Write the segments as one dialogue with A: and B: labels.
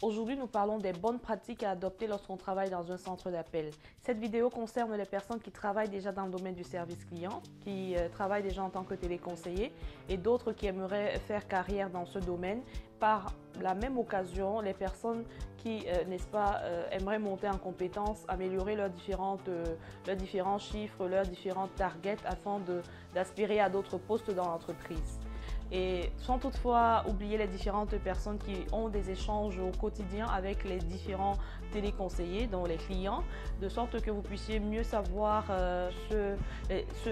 A: Aujourd'hui, nous parlons des bonnes pratiques à adopter lorsqu'on travaille dans un centre d'appel. Cette vidéo concerne les personnes qui travaillent déjà dans le domaine du service client, qui travaillent déjà en tant que téléconseiller et d'autres qui aimeraient faire carrière dans ce domaine. Par la même occasion, les personnes qui, n'est-ce pas, aimeraient monter en compétences, améliorer leurs différents chiffres, leurs différentes targets afin d'aspirer à d'autres postes dans l'entreprise. Et sans toutefois oublier les différentes personnes qui ont des échanges au quotidien avec les différents téléconseillers, dont les clients, de sorte que vous puissiez mieux savoir ce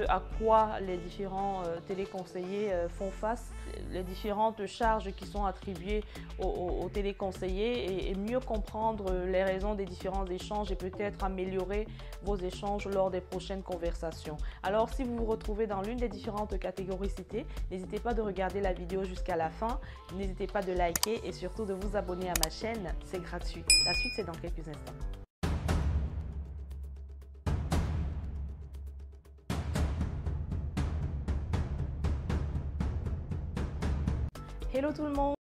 A: à quoi les différents téléconseillers font face, les différentes charges qui sont attribuées aux téléconseillers et mieux comprendre les raisons des différents échanges et peut-être améliorer vos échanges lors des prochaines conversations. Alors si vous vous retrouvez dans l'une des différentes catégories citées, n'hésitez pas de regarder la vidéo jusqu'à la fin, n'hésitez pas de liker et surtout de vous abonner à ma chaîne, c'est gratuit. La suite c'est dans quelques instants. Hello tout le monde!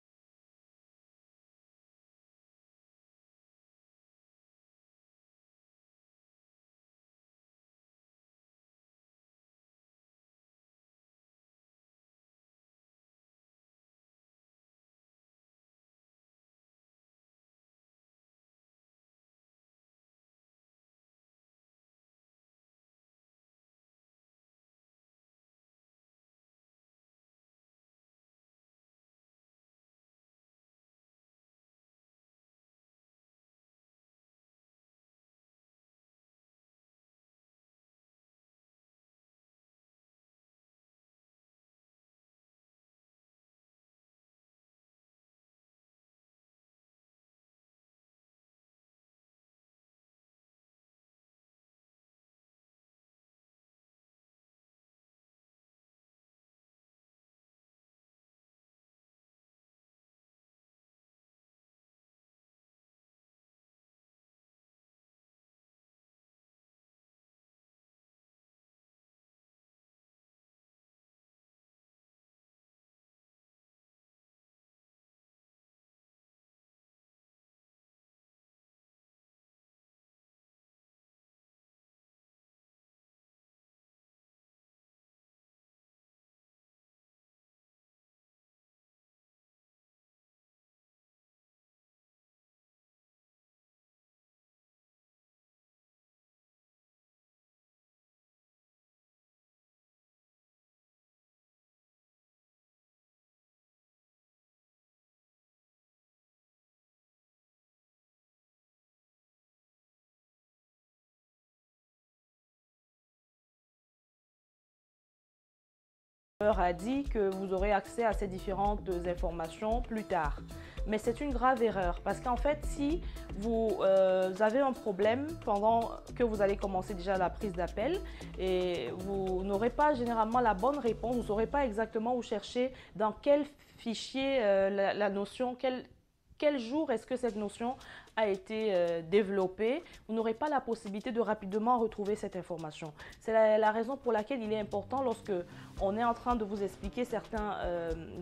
A: A dit que vous aurez accès à ces différentes informations plus tard. Mais c'est une grave erreur parce qu'en fait, si vous avez un problème pendant que vous allez commencer déjà la prise d'appel et vous n'aurez pas généralement la bonne réponse, vous ne saurez pas exactement où chercher, dans quel fichier la notion, quel jour est-ce que cette notion a été développée, vous n'aurez pas la possibilité de rapidement retrouver cette information. C'est la raison pour laquelle il est important, lorsque on est en train de vous expliquer certains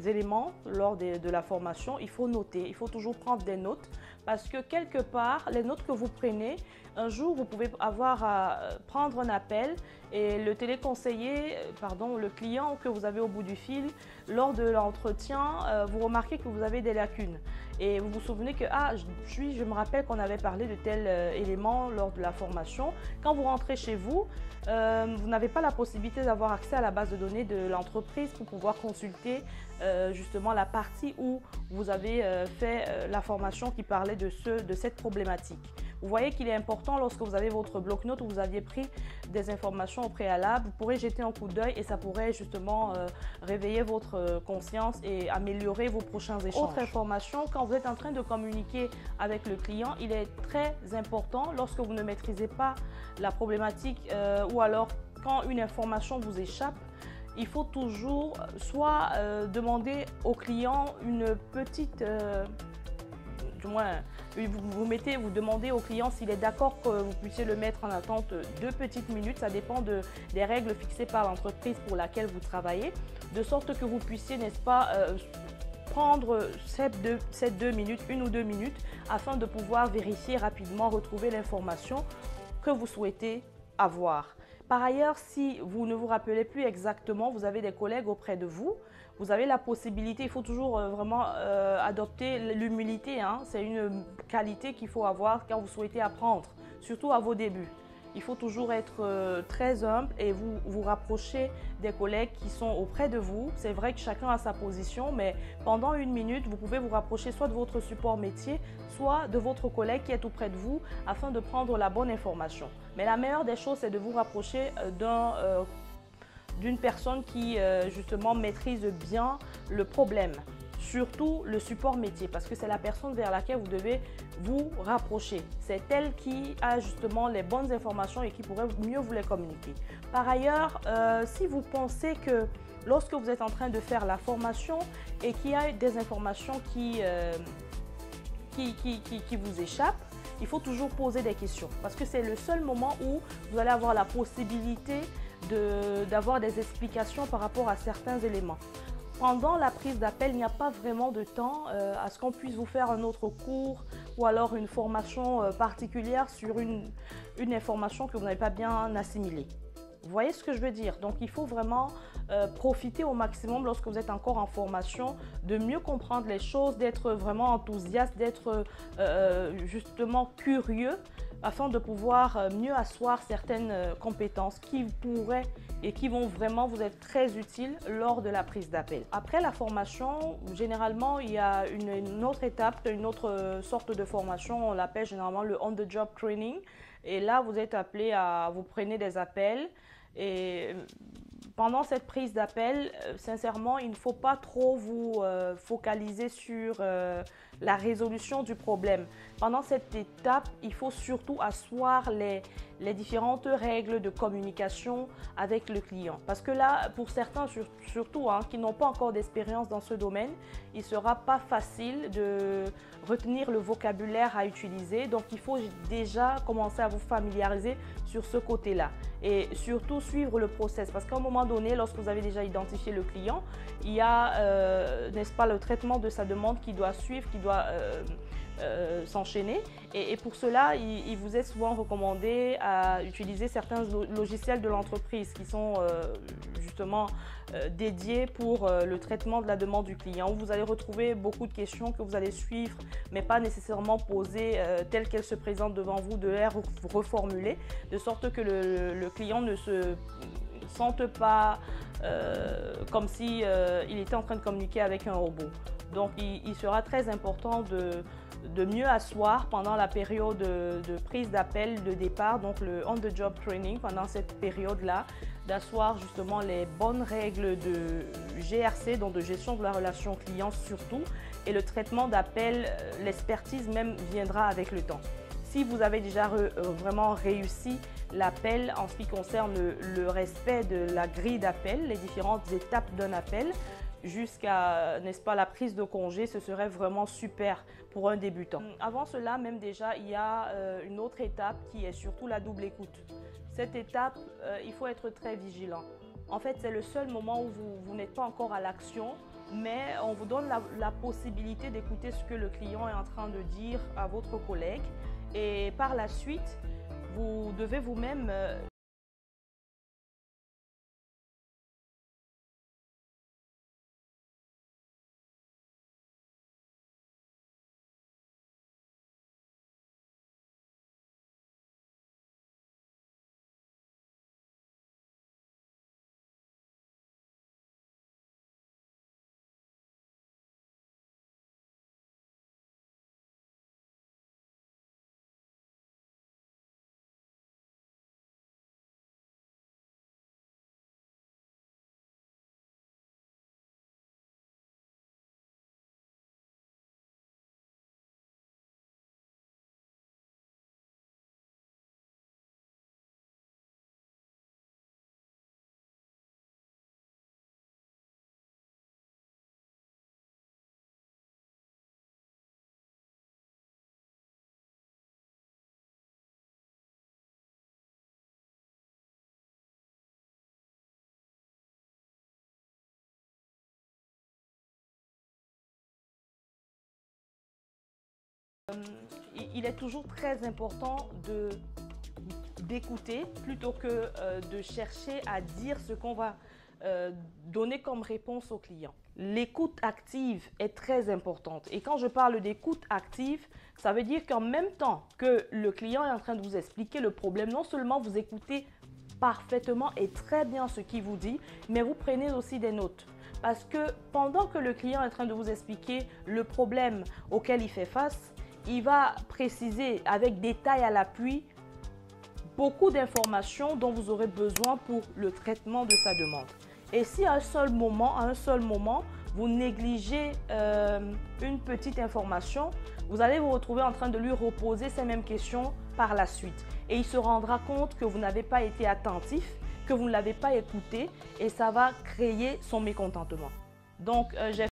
A: éléments lors de la formation, il faut noter, il faut toujours prendre des notes parce que quelque part, les notes que vous prenez, un jour vous pouvez avoir à prendre un appel et le téléconseiller, le client que vous avez au bout du fil, lors de l'entretien, vous remarquez que vous avez des lacunes et vous vous souvenez que je me rappelle qu'on avait parlé de tel élément lors de la formation. Quand vous rentrez chez vous, vous n'avez pas la possibilité d'avoir accès à la base de données de l'entreprise pour pouvoir consulter justement la partie où vous avez fait la formation qui parlait de cette problématique. Vous voyez qu'il est important, lorsque vous avez votre bloc-notes où vous aviez pris des informations au préalable, vous pourrez jeter un coup d'œil et ça pourrait justement réveiller votre conscience et améliorer vos prochains échanges. Autre information, quand vous êtes en train de communiquer avec le client, il est très important, lorsque vous ne maîtrisez pas la problématique ou alors quand une information vous échappe, il faut toujours soit demander au client une petite... du moins, vous demandez au client s'il est d'accord que vous puissiez le mettre en attente 2 petites minutes. Ça dépend des règles fixées par l'entreprise pour laquelle vous travaillez, de sorte que vous puissiez, n'est-ce pas, prendre ces 2 minutes, 1 ou 2 minutes, afin de pouvoir vérifier rapidement, retrouver l'information que vous souhaitez avoir. Par ailleurs, si vous ne vous rappelez plus exactement, vous avez des collègues auprès de vous, vous avez la possibilité, il faut toujours vraiment adopter l'humilité, hein. C'est une qualité qu'il faut avoir quand vous souhaitez apprendre, surtout à vos débuts. Il faut toujours être très humble et vous rapprocher des collègues qui sont auprès de vous. C'est vrai que chacun a sa position, mais pendant 1 minute, vous pouvez vous rapprocher soit de votre support métier, soit de votre collègue qui est auprès de vous afin de prendre la bonne information. Mais la meilleure des choses, c'est de vous rapprocher d'une personne qui justement maîtrise bien le problème. Surtout le support métier, parce que c'est la personne vers laquelle vous devez vous rapprocher. C'est elle qui a justement les bonnes informations et qui pourrait mieux vous les communiquer. Par ailleurs, si vous pensez que lorsque vous êtes en train de faire la formation et qu'il y a des informations qui vous échappent, il faut toujours poser des questions, parce que c'est le seul moment où vous allez avoir la possibilité d'avoir des explications par rapport à certains éléments. Pendant la prise d'appel, il n'y a pas vraiment de temps à ce qu'on puisse vous faire un autre cours ou alors une formation particulière sur une information que vous n'avez pas bien assimilée. Vous voyez ce que je veux dire? Donc, il faut vraiment profiter au maximum lorsque vous êtes encore en formation, de mieux comprendre les choses, d'être vraiment enthousiaste, d'être justement curieux afin de pouvoir mieux asseoir certaines compétences qui pourraient et qui vont vraiment vous être très utiles lors de la prise d'appel. Après la formation, généralement, il y a une autre étape, une autre sorte de formation, on l'appelle généralement le on-the-job training. Et là, vous êtes appelé à, vous prenez des appels et pendant cette prise d'appel, sincèrement, il ne faut pas trop vous focaliser sur la résolution du problème. Pendant cette étape, il faut surtout asseoir les différentes règles de communication avec le client. Parce que là, pour certains surtout qui n'ont pas encore d'expérience dans ce domaine, il ne sera pas facile de retenir le vocabulaire à utiliser. Donc, il faut déjà commencer à vous familiariser sur ce côté-là. Et surtout suivre le process. Parce qu'à un moment donné, lorsque vous avez déjà identifié le client, il y a, n'est-ce pas, le traitement de sa demande qui doit suivre, qui doit s'enchaîner. Et pour cela, il vous est souvent recommandé à utiliser certains logiciels de l'entreprise qui sont justement dédiés pour le traitement de la demande du client, où vous allez retrouver beaucoup de questions que vous allez suivre, mais pas nécessairement posées telles qu'elles se présentent devant vous, de les reformuler, de sorte que le client ne se sente pas comme si il était en train de communiquer avec un robot. Donc, il sera très important de mieux asseoir pendant la période de prise d'appel de départ, donc le on-the-job training, pendant cette période-là, d'asseoir justement les bonnes règles de GRC, donc de gestion de la relation client surtout, et le traitement d'appel, l'expertise même viendra avec le temps. Si vous avez déjà vraiment réussi l'appel en ce qui concerne le respect de la grille d'appel, les différentes étapes d'un appel, jusqu'à, n'est-ce pas, la prise de congé, ce serait vraiment super pour un débutant. Avant cela, même déjà, il y a une autre étape qui est surtout la double écoute. Cette étape, il faut être très vigilant. En fait, c'est le seul moment où vous n'êtes pas encore à l'action, mais on vous donne la possibilité d'écouter ce que le client est en train de dire à votre collègue. Et par la suite, vous devez vous-même Il est toujours très important d'écouter plutôt que de chercher à dire ce qu'on va donner comme réponse au client. L'écoute active est très importante. Et quand je parle d'écoute active, ça veut dire qu'en même temps que le client est en train de vous expliquer le problème, non seulement vous écoutez parfaitement et très bien ce qu'il vous dit, mais vous prenez aussi des notes. Parce que pendant que le client est en train de vous expliquer le problème auquel il fait face, il va préciser avec détail à l'appui beaucoup d'informations dont vous aurez besoin pour le traitement de sa demande. Et si à un seul moment, vous négligez une petite information, vous allez vous retrouver en train de lui reposer ces mêmes questions par la suite. Et il se rendra compte que vous n'avez pas été attentif, que vous ne l'avez pas écouté et ça va créer son mécontentement. Donc, j'ai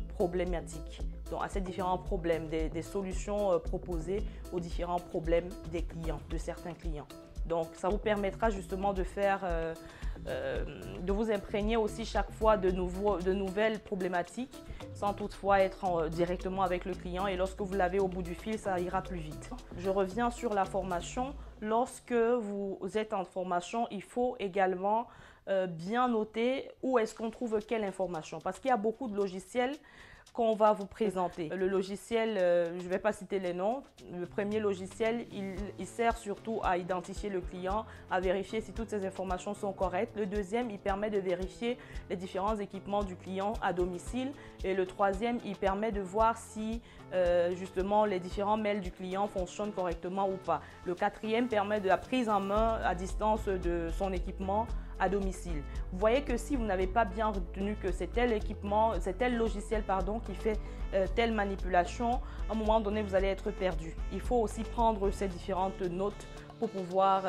A: problématique. Donc, à ces différents problèmes, des solutions proposées aux différents problèmes des clients, de certains clients. Donc, ça vous permettra justement de de vous imprégner aussi chaque fois de nouvelles problématiques sans toutefois être directement avec le client. Et lorsque vous l'avez au bout du fil, ça ira plus vite. Je reviens sur la formation. Lorsque vous êtes en formation, il faut également bien noter où est-ce qu'on trouve quelle information. Parce qu'il y a beaucoup de logiciels qu'on va vous présenter. Le logiciel, je ne vais pas citer les noms, le premier logiciel, il sert surtout à identifier le client, à vérifier si toutes ces informations sont correctes. Le deuxième, il permet de vérifier les différents équipements du client à domicile. Et le troisième, il permet de voir si justement les différents mails du client fonctionnent correctement ou pas. Le quatrième permet de la prise en main à distance de son équipement à domicile. Vous voyez que si vous n'avez pas bien retenu que c'est tel équipement, c'est tel logiciel qui fait telle manipulation, à un moment donné, vous allez être perdu. Il faut aussi prendre ces différentes notes pour pouvoir,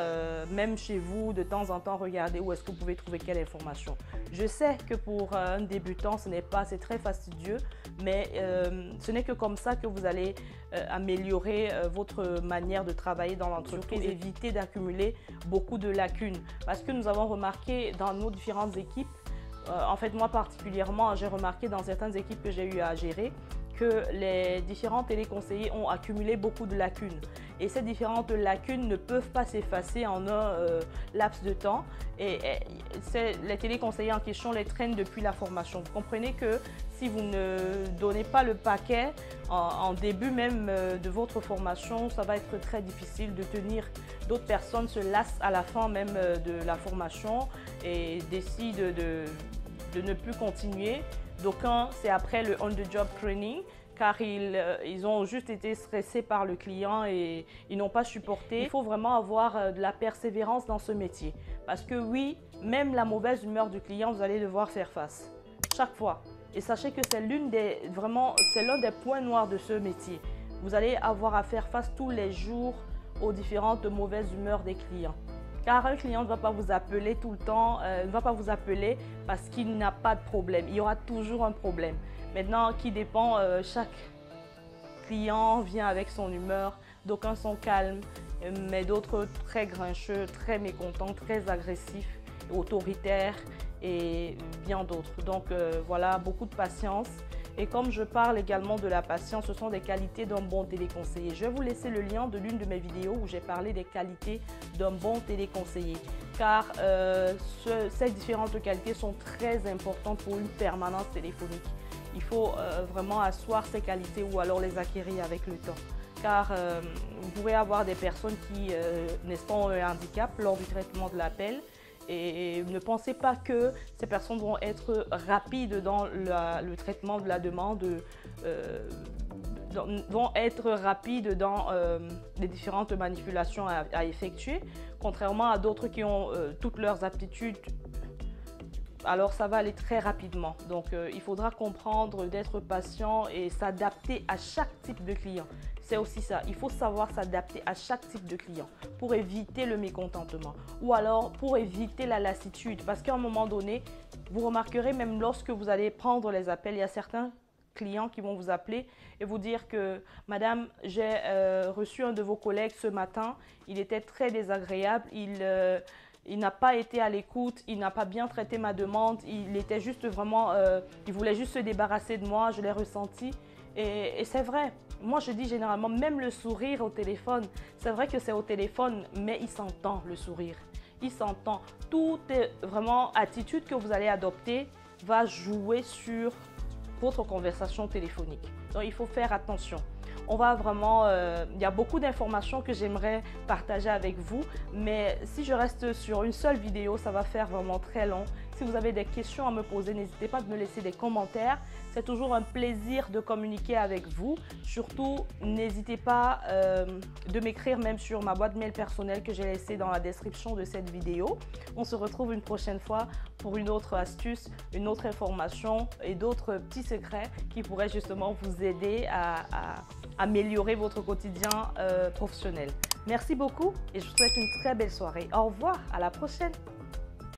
A: même chez vous, de temps en temps, regarder où est-ce que vous pouvez trouver quelle information. Je sais que pour un débutant, c'est très fastidieux, mais ce n'est que comme ça que vous allez améliorer votre manière de travailler dans l'entreprise, éviter d'accumuler beaucoup de lacunes. Parce que nous avons remarqué dans nos différentes équipes, en fait moi particulièrement, j'ai remarqué dans certaines équipes que j'ai eu à gérer, que les différents téléconseillers ont accumulé beaucoup de lacunes. Et ces différentes lacunes ne peuvent pas s'effacer en un laps de temps. Et les téléconseillers en question les traînent depuis la formation. Vous comprenez que si vous ne donnez pas le paquet en début même de votre formation, ça va être très difficile de tenir. D'autres personnes se lassent à la fin même de la formation et décident de ne plus continuer. D'aucuns, c'est après le on-the-job training, car ils ont juste été stressés par le client et ils n'ont pas supporté. Il faut vraiment avoir de la persévérance dans ce métier. Parce que oui, même la mauvaise humeur du client, vous allez devoir faire face. Chaque fois. Et sachez que c'est l'un des points noirs de ce métier. Vous allez avoir à faire face tous les jours aux différentes mauvaises humeurs des clients. Car un client ne va pas vous appeler tout le temps, ne va pas vous appeler parce qu'il n'a pas de problème. Il y aura toujours un problème. Maintenant, qui dépend, chaque client vient avec son humeur. D'aucuns sont calmes, mais d'autres très grincheux, très mécontents, très agressifs, autoritaires et bien d'autres. Donc voilà, beaucoup de patience. Et comme je parle également de la patience, ce sont des qualités d'un bon téléconseiller. Je vais vous laisser le lien de l'une de mes vidéos où j'ai parlé des qualités d'un bon téléconseiller. Car ces différentes qualités sont très importantes pour une permanence téléphonique. Il faut vraiment asseoir ces qualités ou alors les acquérir avec le temps. Car vous pourrez avoir des personnes qui, n'est-ce pas, ont un handicap lors du traitement de l'appel. Et ne pensez pas que ces personnes vont être rapides dans le traitement de la demande, vont être rapides dans les différentes manipulations à effectuer, contrairement à d'autres qui ont toutes leurs aptitudes. Alors ça va aller très rapidement. Donc il faudra comprendre d'être patient et s'adapter à chaque type de client. C'est aussi ça, il faut savoir s'adapter à chaque type de client pour éviter le mécontentement ou alors pour éviter la lassitude. Parce qu'à un moment donné, vous remarquerez même lorsque vous allez prendre les appels, il y a certains clients qui vont vous appeler et vous dire que « Madame, j'ai reçu un de vos collègues ce matin, il était très désagréable, il n'a pas été à l'écoute, il n'a pas bien traité ma demande, il était juste vraiment, il voulait juste se débarrasser de moi, je l'ai ressenti. » Et c'est vrai, moi je dis généralement, même le sourire au téléphone, c'est vrai que c'est au téléphone, mais il s'entend le sourire. Il s'entend. Toute vraiment attitude que vous allez adopter va jouer sur votre conversation téléphonique. Donc il faut faire attention. On va vraiment, il y a beaucoup d'informations que j'aimerais partager avec vous, mais si je reste sur une seule vidéo, ça va faire vraiment très long. Si vous avez des questions à me poser, n'hésitez pas à me laisser des commentaires. C'est toujours un plaisir de communiquer avec vous. Surtout, n'hésitez pas de m'écrire même sur ma boîte mail personnelle que j'ai laissée dans la description de cette vidéo. On se retrouve une prochaine fois pour une autre astuce, une autre information et d'autres petits secrets qui pourraient justement vous aider à améliorer votre quotidien professionnel. Merci beaucoup et je vous souhaite une très belle soirée. Au revoir, à la prochaine.